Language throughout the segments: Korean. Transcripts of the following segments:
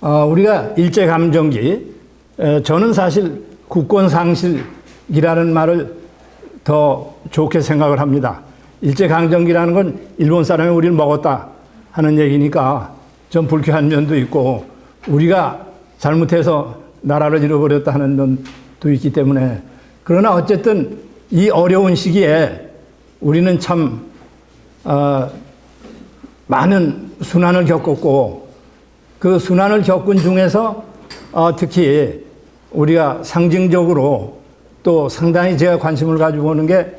우리가 일제감정기, 저는 사실 국권상실이라는 말을 더 좋게 생각을 합니다. 일제강점기라는 건 일본 사람이 우리를 먹었다 하는 얘기니까 좀 불쾌한 면도 있고, 우리가 잘못해서 나라를 잃어버렸다 하는 면도 있기 때문에, 그러나 어쨌든 이 어려운 시기에 우리는 참 많은 순환을 겪었고, 그 순환을 겪은 중에서 특히 우리가 상징적으로 또 상당히 제가 관심을 가지고 보는 게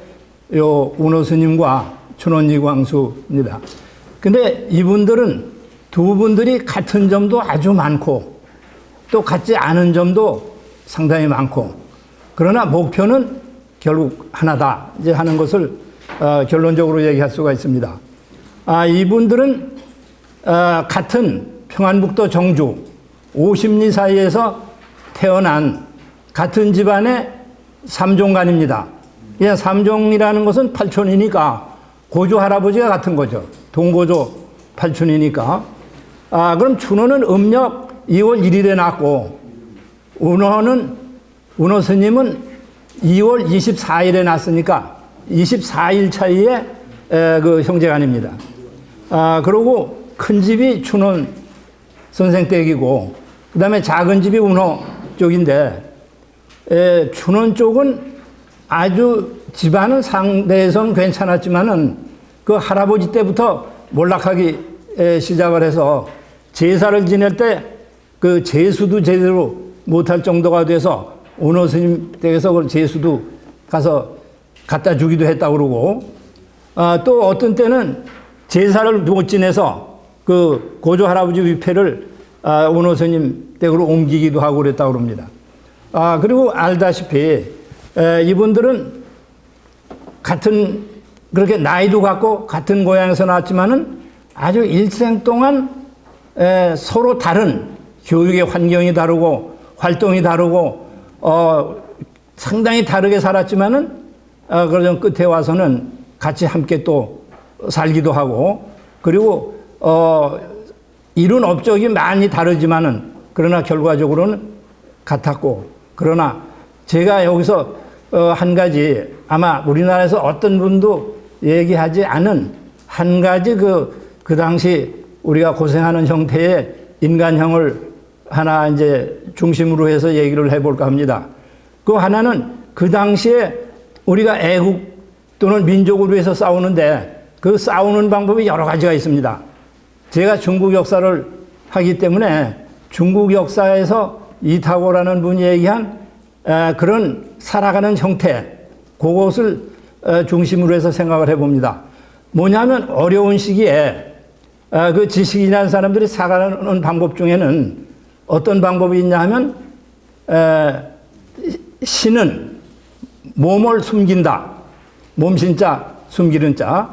요 운호 스님과 춘원지 광수입니다. 근데 이분들은 두 분들이 같은 점도 아주 많고 또 같지 않은 점도 상당히 많고, 그러나 목표는 결국 하나다 이제 하는 것을 결론적으로 얘기할 수가 있습니다. 이분들은 같은 평안북도 정주 50리 사이에서 태어난 같은 집안의 삼종간입니다. 그냥 삼종이라는 것은 팔촌이니까 고조 할아버지가 같은 거죠. 동고조 팔촌이니까. 그럼 춘호는 음력 2월 1일에 낳고, 운호 스님은 2월 24일에 낳았으니까 24일 차이에 그 형제간입니다. 그리고 큰 집이 춘원 선생 댁이고, 그 다음에 작은 집이 운호 쪽인데, 춘원 쪽은 아주 집안은 상대에서는 괜찮았지만은 그 할아버지 때부터 몰락하기 시작을 해서 제사를 지낼 때 그 제수도 제대로 못할 정도가 돼서 운호 스님 댁에서 그 제수도 가서 갖다 주기도 했다고 그러고, 또 어떤 때는 제사를 못 지내서 그 고조 할아버지 위패를 운호 스님 댁으로 옮기기도 하고 그랬다고 그럽니다. 그리고 알다시피 이분들은 같은, 그렇게 나이도 같고 같은 고향에서 나왔지만은 아주 일생 동안 서로 다른 교육의 환경이 다르고 활동이 다르고 상당히 다르게 살았지만은 그러던 끝에 와서는 같이 함께 또 살기도 하고, 그리고 이룬 업적이 많이 다르지만은 그러나 결과적으로는 같았고, 그러나 제가 여기서 한 가지, 아마 우리나라에서 어떤 분도 얘기하지 않은 한 가지 그 당시 우리가 고생하는 형태의 인간형을 하나 이제 중심으로 해서 얘기를 해볼까 합니다. 그 하나는 그 당시에 우리가 애국 또는 민족을 위해서 싸우는데 그 싸우는 방법이 여러 가지가 있습니다. 제가 중국 역사를 하기 때문에 중국 역사에서 이타고라는 분이 얘기한 그런 살아가는 형태, 그것을 중심으로 해서 생각을 해봅니다. 뭐냐면 어려운 시기에 그 지식인이라는 사람들이 살아가는 방법 중에는 어떤 방법이 있냐 하면, 신은 몸을 숨긴다. 몸신자, 숨기는 자.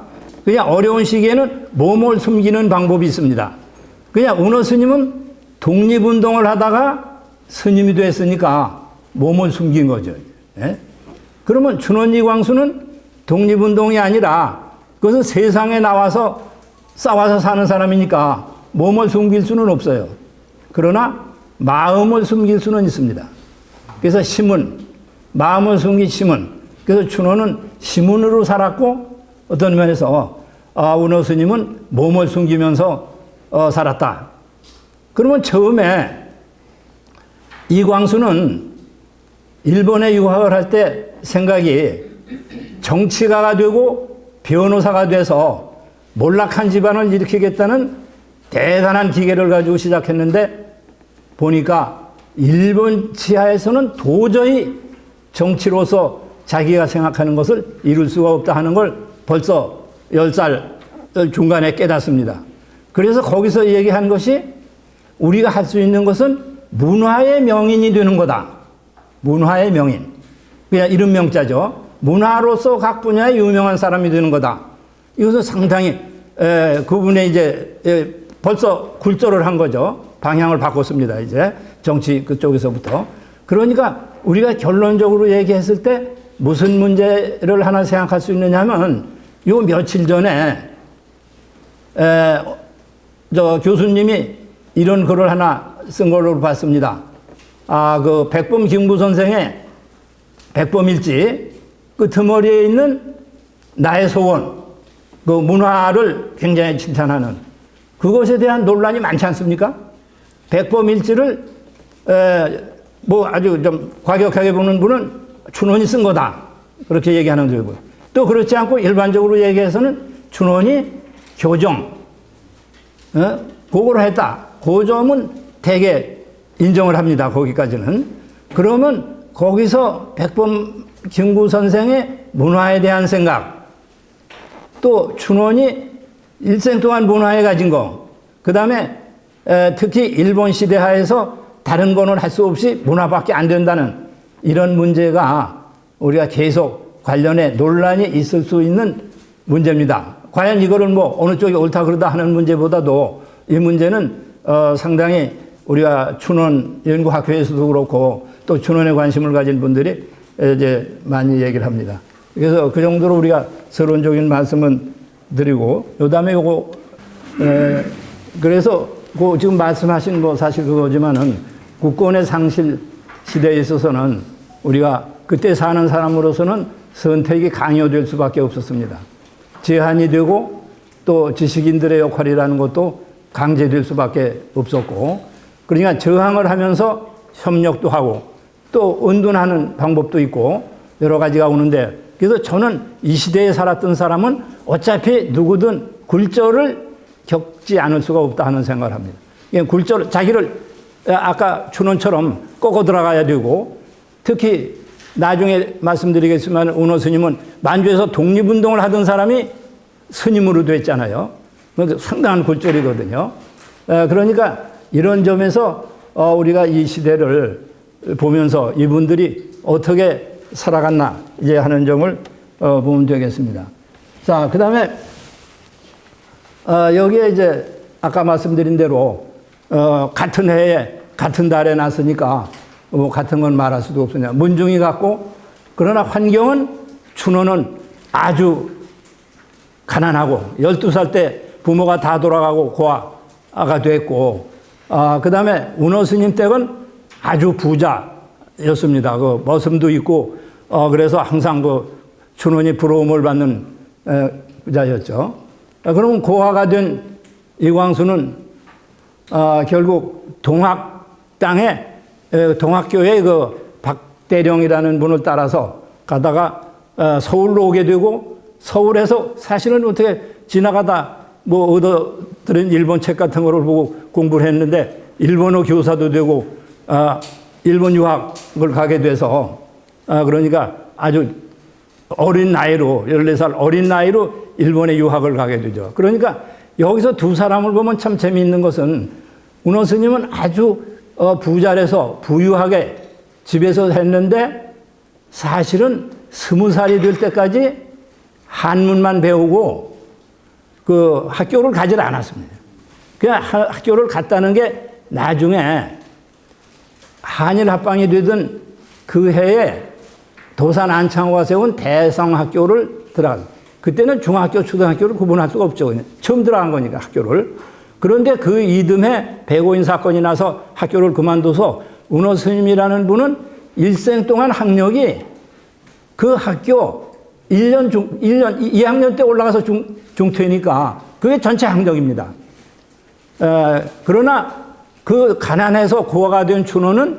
그냥 어려운 시기에는 몸을 숨기는 방법이 있습니다. 그냥 운호 스님은 독립운동을 하다가 스님이 됐으니까 몸을 숨긴 거죠. 예? 그러면 춘원지 광수는 독립운동이 아니라 그것은 세상에 나와서 싸워서 사는 사람이니까 몸을 숨길 수는 없어요. 그러나 마음을 숨길 수는 있습니다. 그래서 심은, 마음을 숨긴 심은. 그래서 춘호는 심은으로 살았고, 어떤 면에서 운호 스님은 몸을 숨기면서 살았다. 그러면 처음에 이광수는 일본에 유학을 할 때 생각이 정치가가 되고 변호사가 돼서 몰락한 집안을 일으키겠다는 대단한 기계를 가지고 시작했는데, 보니까 일본 치하에서는 도저히 정치로서 자기가 생각하는 것을 이룰 수가 없다 하는 걸 벌써 10살 중간에 깨닫습니다. 그래서 거기서 얘기한 것이, 우리가 할 수 있는 것은 문화의 명인이 되는 거다. 문화의 명인. 그냥 이름 명자죠. 문화로서 각 분야에 유명한 사람이 되는 거다. 이것은 상당히 그분의 이제 벌써 굴절을 한 거죠. 방향을 바꿨습니다. 이제 정치 그쪽에서부터. 그러니까 우리가 결론적으로 얘기했을 때 무슨 문제를 하나 생각할 수 있느냐면, 요 며칠 전에 저 교수님이 이런 글을 하나 쓴 걸로 봤습니다. 그 백범 김구 선생의 백범일지 그 드머리에 있는 나의 소원, 그 문화를 굉장히 칭찬하는 그것에 대한 논란이 많지 않습니까? 백범일지를 뭐 아주 좀 과격하게 보는 분은 춘원이 쓴 거다 그렇게 얘기하는 거고요. 또 그렇지 않고 일반적으로 얘기해서는 춘원이 교정 그거를 했다. 그 점은 대개 인정을 합니다. 거기까지는. 그러면 거기서 백범 김구 선생의 문화에 대한 생각, 또 춘원이 일생 동안 문화에 가진 거, 그 다음에 특히 일본 시대 하에서 다른 거는 할 수 없이 문화밖에 안 된다는 이런 문제가 우리가 계속 관련해 논란이 있을 수 있는 문제입니다. 과연 이거를 뭐 어느 쪽이 옳다 그러다 하는 문제보다도 이 문제는 상당히 우리가 춘원 연구학회에서도 그렇고 또 춘원에 관심을 가진 분들이 이제 많이 얘기를 합니다. 그래서 그 정도로 우리가 서론적인 말씀은 드리고, 요 다음에 요거, 그래서 그 지금 말씀하신 거 사실 그거지만은 국권의 상실 시대에 있어서는 우리가 그때 사는 사람으로서는 선택이 강요될 수밖에 없었습니다. 제한이 되고 또 지식인들의 역할이라는 것도 강제될 수밖에 없었고, 그러니까 저항을 하면서 협력도 하고 또 은둔하는 방법도 있고 여러 가지가 오는데, 그래서 저는 이 시대에 살았던 사람은 어차피 누구든 굴절을 겪지 않을 수가 없다 하는 생각을 합니다. 굴절, 자기를 아까 춘원처럼 꺾어 들어가야 되고, 특히 나중에 말씀드리겠지만 은호 스님은 만주에서 독립운동을 하던 사람이 스님으로 됐잖아요. 상당한 굴절이거든요. 그러니까 이런 점에서 우리가 이 시대를 보면서 이분들이 어떻게 살아갔나 이제 하는 점을 보면 되겠습니다. 자, 그 다음에 여기에 이제 아까 말씀드린 대로 같은 해에 같은 달에 났으니까 뭐 같은 건 말할 수도 없으냐. 문중이 같고, 그러나 환경은 춘원은 아주 가난하고 12살 때 부모가 다 돌아가고 고아가 됐고, 그 다음에 은호 스님 댁은 아주 부자였습니다. 그 머슴도 있고, 그래서 항상 그 춘원이 부러움을 받는 부자였죠. 그러면 고아가 된 이광수는 결국 동학 땅에 동학교에 그 박대령이라는 분을 따라서 가다가 서울로 오게 되고, 서울에서 사실은 어떻게 지나가다 뭐 얻어들은 일본 책 같은 거를 보고 공부를 했는데 일본어 교사도 되고 일본 유학을 가게 돼서 그러니까 아주 어린 나이로 14살 어린 나이로 일본에 유학을 가게 되죠. 그러니까 여기서 두 사람을 보면 참 재미있는 것은 은호 스님은 아주 부자라서 부유하게 집에서 했는데 사실은 20살이 될 때까지 한문만 배우고 그 학교를 가지 않았습니다. 그냥 학교를 갔다는 게 나중에 한일 합방이 되던 그 해에 도산 안창호가 세운 대성학교를 들어갔어요. 그때는 중학교, 초등학교를 구분할 수가 없죠. 처음 들어간 거니까 학교를. 그런데 그 이듬해 배고인 사건이 나서 학교를 그만둬서 은호 스님이라는 분은 일생 동안 학력이 그 학교 2학년 때 올라가서 중퇴니까 그게 전체 학력입니다. 그러나 그 가난해서 고아가 된 춘원은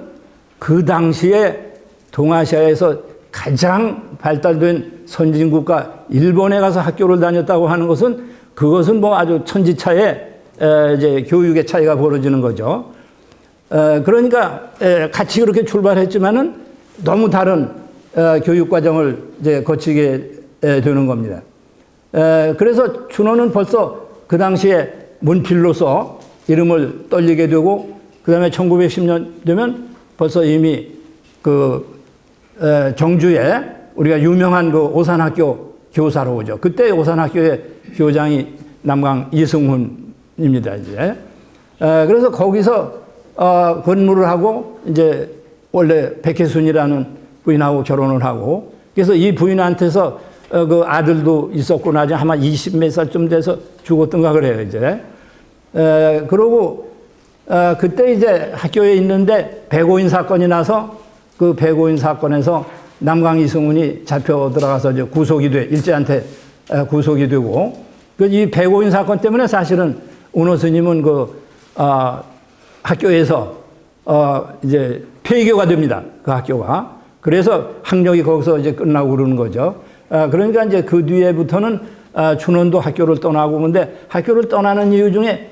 그 당시에 동아시아에서 가장 발달된 선진국가 일본에 가서 학교를 다녔다고 하는 것은 그것은 뭐 아주 천지차에 이제 교육의 차이가 벌어지는 거죠. 그러니까 같이 그렇게 출발했지만은 너무 다른 교육 과정을 이제 거치게 되는 겁니다. 그래서 춘원은 벌써 그 당시에 문필로서 이름을 떨리게 되고, 그 다음에 1910년 되면 벌써 이미 그 정주에 우리가 유명한 그 오산학교 교사로 오죠. 그때 오산학교의 교장이 남강 이승훈입니다, 이제. 그래서 거기서 근무를 하고 이제 원래 백혜순이라는 부인하고 결혼을 하고, 그래서 이 부인한테서 그 아들도 있었고 나중에 아마 20몇 살쯤 돼서 죽었던가 그래요, 이제. 그러고 그때 이제 학교에 있는데 백오인 사건이 나서 그 백오인 사건에서 남강 이승훈이 잡혀 들어가서 이제 구속이 돼, 일제한테 구속이 되고, 이 백오인 사건 때문에 사실은 운호 스님은 학교에서 이제 폐교가 됩니다. 그 학교가. 그래서 학력이 거기서 이제 끝나고 그러는 거죠. 그러니까 이제 그 뒤에부터는 준원도 학교를 떠나고, 근데 학교를 떠나는 이유 중에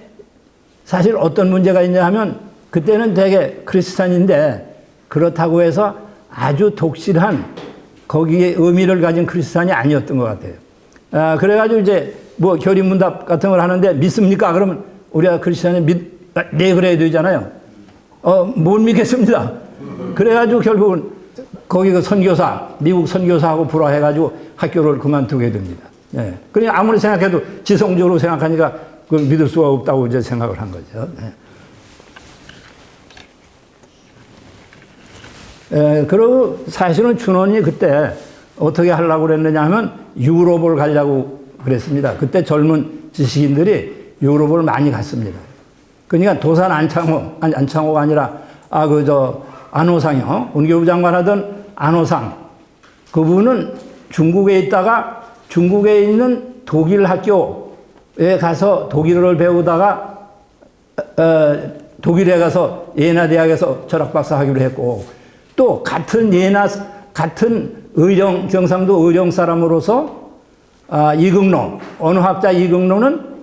사실 어떤 문제가 있냐 하면, 그때는 되게 크리스찬인데 그렇다고 해서 아주 독실한 거기에 의미를 가진 크리스찬이 아니었던 것 같아요. 그래가지고 이제 뭐 결의문답 같은 걸 하는데 믿습니까? 그러면 우리가 크리스찬이 네, 그래야 되잖아요. 못 믿겠습니다. 그래가지고 결국은 거기 그 선교사, 미국 선교사하고 불화해가지고 학교를 그만두게 됩니다. 예. 그러니까 아무리 생각해도 지성적으로 생각하니까 그걸 믿을 수가 없다고 이제 생각을 한 거죠. 예. 그리고 사실은 준원이 그때 어떻게 하려고 그랬느냐 하면 유럽을 가려고 그랬습니다. 그때 젊은 지식인들이 유럽을 많이 갔습니다. 그러니까 도산 안창호가 아니라, 안호상이요. 원교부 장관 하던 안호상. 그분은 중국에 있다가 중국에 있는 독일 학교에 가서 독일어를 배우다가, 독일에 가서 예나 대학에서 철학박사 학위를 했고, 또 같은 의령, 경상도 의령 사람으로서, 이극로, 언어학자 이극로는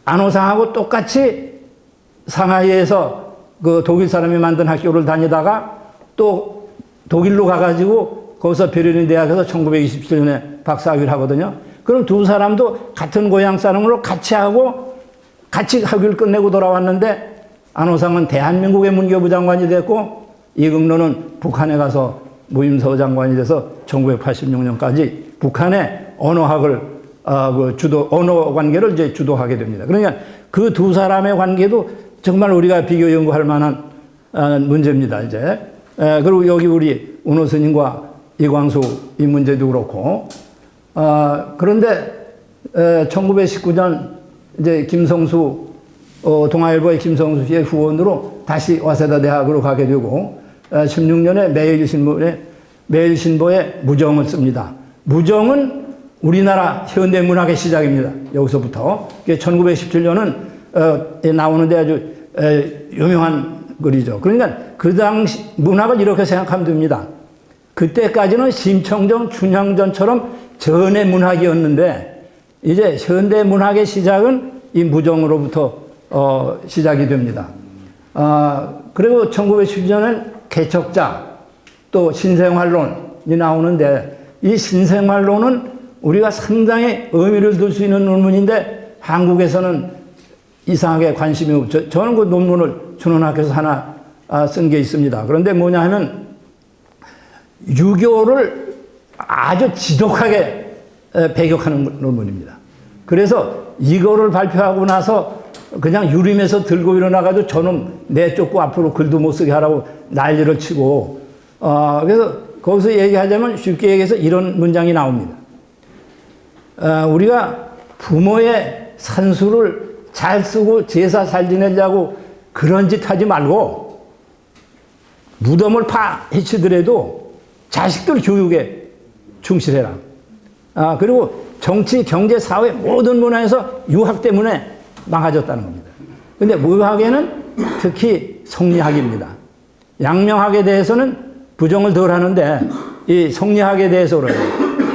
안호상하고 똑같이 상하이에서 그 독일 사람이 만든 학교를 다니다가 또 독일로 가가지고 거기서 베를린 대학에서 1927년에 박사학위를 하거든요. 그럼 두 사람도 같은 고향 사람으로 같이 하고 같이 학위를 끝내고 돌아왔는데, 안호상은 대한민국의 문교부 장관이 됐고 이극로는 북한에 가서 무임서 장관이 돼서 1986년까지 북한의 언어학을 언어 관계를 이제 주도하게 됩니다. 그러니까 그 두 사람의 관계도 정말 우리가 비교 연구할 만한 문제입니다, 이제. 그리고 여기 우리 운호 스님과 이광수 이 문제도 그렇고, 그런데 1919년 이제 김성수, 동아일보의 김성수 씨의 후원으로 다시 와세다 대학으로 가게 되고, 16년에 매일신보에 무정을 씁니다. 무정은 우리나라 현대문학의 시작입니다. 여기서부터. 1917년은 나오는데 아주 유명한 글이죠. 그러니까 그 당시 문학을 이렇게 생각하면 됩니다. 그때까지는 심청정, 춘향전처럼 전의 문학이었는데 이제 현대문학의 시작은 이 무정으로부터 시작이 됩니다. 그리고 1917년은 개척자, 또 신생활론이 나오는데, 이 신생활론은 우리가 상당히 의미를 둘 수 있는 논문인데 한국에서는 이상하게 관심이 없죠. 저는 그 논문을 준원학교에서 하나 쓴 게 있습니다. 그런데 뭐냐 하면 유교를 아주 지독하게 배격하는 논문입니다. 그래서 이거를 발표하고 나서 그냥 유림에서 들고 일어나가지고 저는 내쫓고 앞으로 글도 못 쓰게 하라고 난리를 치고, 그래서 거기서 얘기하자면 쉽게 얘기해서 이런 문장이 나옵니다. 우리가 부모의 산수를 잘 쓰고 제사 잘 지내려고 그런 짓 하지 말고 무덤을 파헤치더라도 자식들 교육에 충실해라. 그리고 정치, 경제, 사회 모든 문화에서 유학 때문에 망가졌다는 겁니다. 근데 무학에는 특히 성리학입니다. 양명학에 대해서는 부정을 덜 하는데 이 성리학에 대해서 그래요.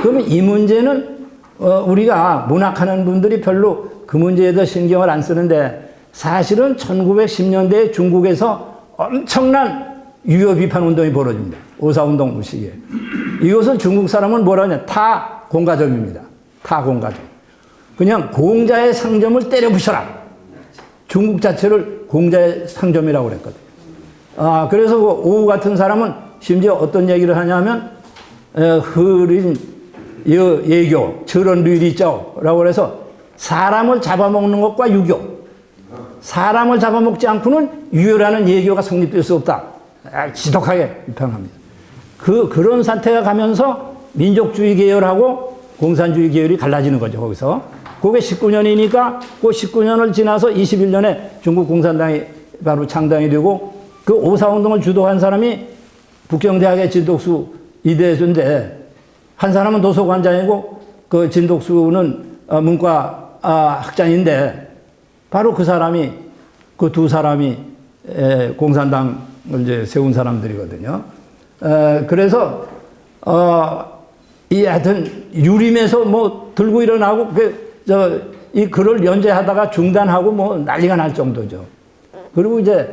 그러면 이 문제는 우리가 문학하는 분들이 별로 그 문제에 더 신경을 안 쓰는데, 사실은 1910년대 중국에서 엄청난 유교 비판 운동이 벌어집니다. 오사운동 시기에. 이것을 중국 사람은 뭐라 하냐, 타공가점입니다. 타공가점. 그냥 공자의 상점을 때려 부셔라. 중국 자체를 공자의 상점이라고 그랬거든요. 그래서 그 오후 같은 사람은 심지어 어떤 얘기를 하냐면, 흐린 예교, 저런 류리자라고 해서 사람을 잡아먹는 것과 유교, 사람을 잡아먹지 않고는 유교라는 예교가 성립될 수 없다. 지독하게 비판합니다. 그런 사태가 가면서 민족주의 계열하고 공산주의 계열이 갈라지는 거죠, 거기서. 그게 19년이니까 그 19년을 지나서 21년에 중국 공산당이 바로 창당이 되고 그 오사운동을 주도한 사람이 북경대학의 진독수 이대수인데 한 사람은 도서관장이고 그 진독수는 문과 학장인데 바로 그 사람이 그 두 사람이 공산당을 이제 세운 사람들이거든요. 그래서 이 하여튼 유림에서 뭐 들고 일어나고 이 글을 연재하다가 중단하고 뭐 난리가 날 정도죠. 그리고 이제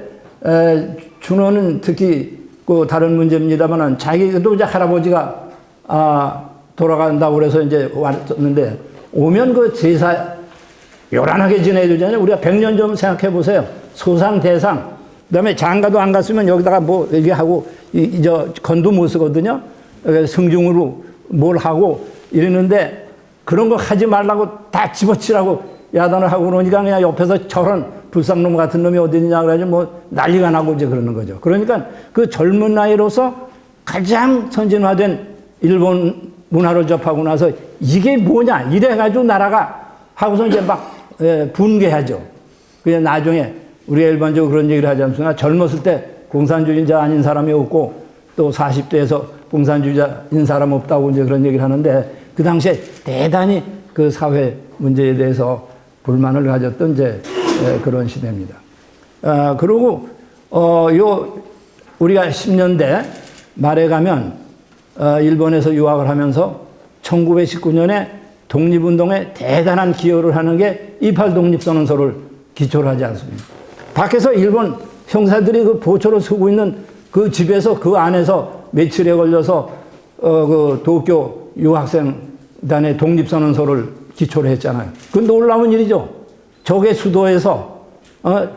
준호는 특히 그 다른 문제입니다만은 자기도 이제 할아버지가 돌아간다고 그래서 이제 왔는데 오면 그 제사 요란하게 지내야 되잖아요. 우리가 100년 좀 생각해 보세요. 소상 대상 그다음에 장가도 안 갔으면 여기다가 뭐 얘기하고 저 건도 못 쓰거든요. 승중으로 뭘 하고 이러는데 그런 거 하지 말라고 다 집어치라고 야단을 하고 그러니까 그냥 옆에서 저런 불쌍놈 같은 놈이 어디 있냐 그래가지고 뭐 난리가 나고 이제 그러는 거죠. 그러니까 그 젊은 나이로서 가장 선진화된 일본 문화를 접하고 나서 이게 뭐냐 이래가지고 나라가 하고서 이제 막 분개하죠. 그냥 나중에 우리가 일반적으로 그런 얘기를 하지 않습니까? 젊었을 때 공산주의자 아닌 사람이 없고 또 40대에서 공산주의자인 사람 없다고 이제 그런 얘기를 하는데 그 당시에 대단히 그 사회 문제에 대해서 불만을 가졌던 이제 그런 시대입니다. 그리고 우리가 10년대 말에 가면 일본에서 유학을 하면서 1919년에 독립운동에 대단한 기여를 하는 게 28 독립선언서를 기초로 하지 않습니까? 밖에서 일본 형사들이 그 보초로 쓰고 있는 그 집에서 그 안에서 며칠에 걸려서 그 도쿄 유학생단의 독립선언서를 기초로 했잖아요. 그 놀라운 일이죠. 적의 수도에서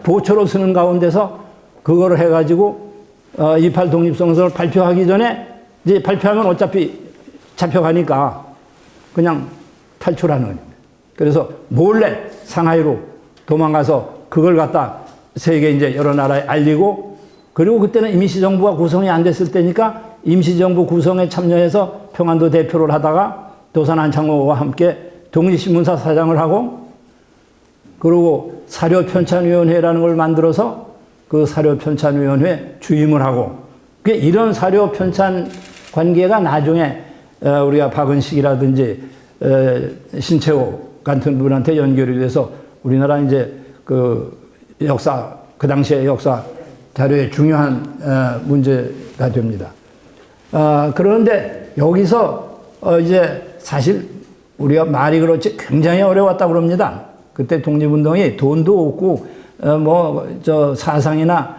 보초로 쓰는 가운데서 그거를 해가지고 28 독립선언서를 발표하기 전에 이제 발표하면 어차피 잡혀가니까 그냥 탈출하는 겁니다. 그래서 몰래 상하이로 도망가서 그걸 갖다 세계 이제 여러 나라에 알리고 그리고 그때는 임시정부가 구성이 안 됐을 때니까 임시정부 구성에 참여해서 평안도 대표를 하다가 도산 안창호와 함께 독립신문사 사장을 하고 그리고 사료편찬위원회라는 걸 만들어서 그 사료편찬위원회 주임을 하고 이런 사료편찬 관계가 나중에 우리가 박은식이라든지 신채호 같은 분한테 연결이 돼서 우리나라 이제 그 역사 그 당시의 역사 자료의 중요한 문제가 됩니다. 그런데 여기서 이제 사실 우리가 말이 그렇지 굉장히 어려웠다 그럽니다. 그때 독립운동이 돈도 없고 사상이나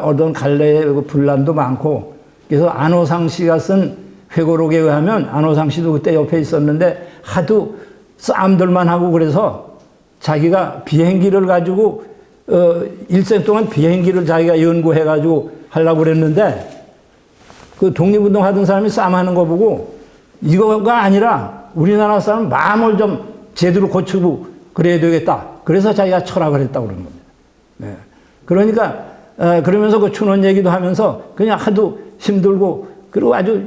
어떤 갈래의 분란도 많고 그래서 안호상 씨가 쓴 회고록에 의하면 안호상 씨도 그때 옆에 있었는데 하도 싸움들만 하고 그래서 자기가 비행기를 가지고 일생 동안 비행기를 자기가 연구해가지고 하려고 그랬는데 그 독립운동 하던 사람이 싸움하는 거 보고 이거가 아니라 우리나라 사람 마음을 좀 제대로 고치고 그래야 되겠다. 그래서 자기가 철학을 했다고 그러는 겁니다. 네. 그러니까 그러면서 그 춘원 얘기도 하면서 그냥 하도 힘들고 그리고 아주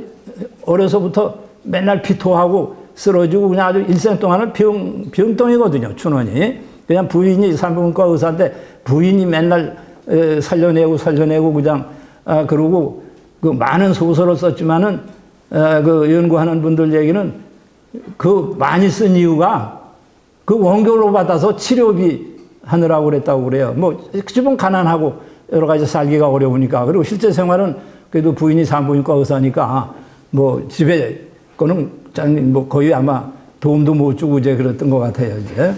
어려서부터 맨날 피토하고 쓰러지고 그냥 아주 일생 동안은 병동이거든요. 춘원이. 그냥 부인이 산부인과 의사인데 부인이 맨날 살려내고 그냥 그러고 그 많은 소설을 썼지만은 그 연구하는 분들 얘기는 그 많이 쓴 이유가 그 원고로 받아서 치료비 하느라고 그랬다고 그래요. 뭐 집은 가난하고 여러 가지 살기가 어려우니까 그리고 실제 생활은 그래도 부인이 산부인과 의사니까 뭐 집에 거는 뭐 거의 아마 도움도 못 주고 이제 그랬던 것 같아요 이제.